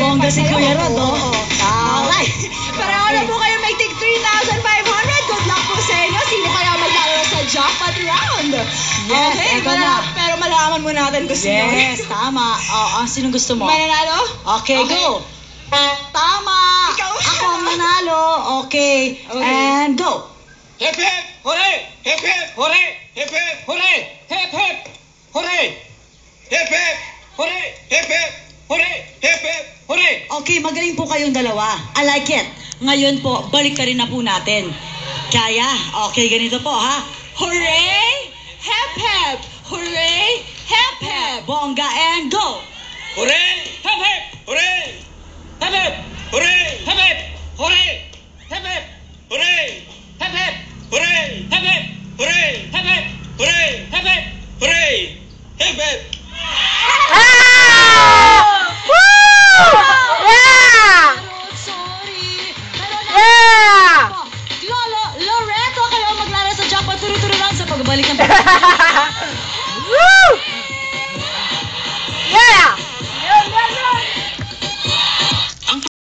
Bongga si Kuya Rod, oh. Alright. Pareho na po kayo may tig 3,500. Good luck po sa inyo. Sino kaya maglalaro sa jackpot round? Yes, okay, eto na. pero malaman mo natin kung sino. Yes, tama. Sinong gusto mo? Mananalo? Okay, go. Tama. Ikaw siya. Ako ang nanalo. Okay. And go. Hip hip, hooray! Hip hip, hooray! Hip hip, hooray! Hip hip, hooray! Hip hip, hooray! Hip hip, hooray! Hip hip, hooray! Okay, magaling po kayong dalawa. I like it. Ngayon po, balik ka rin na po natin. Kaya? Okay, ganito po ha. Hooray! Hep hep! Hooray! Hep hep! Bongga and go. Hooray! Hip hip,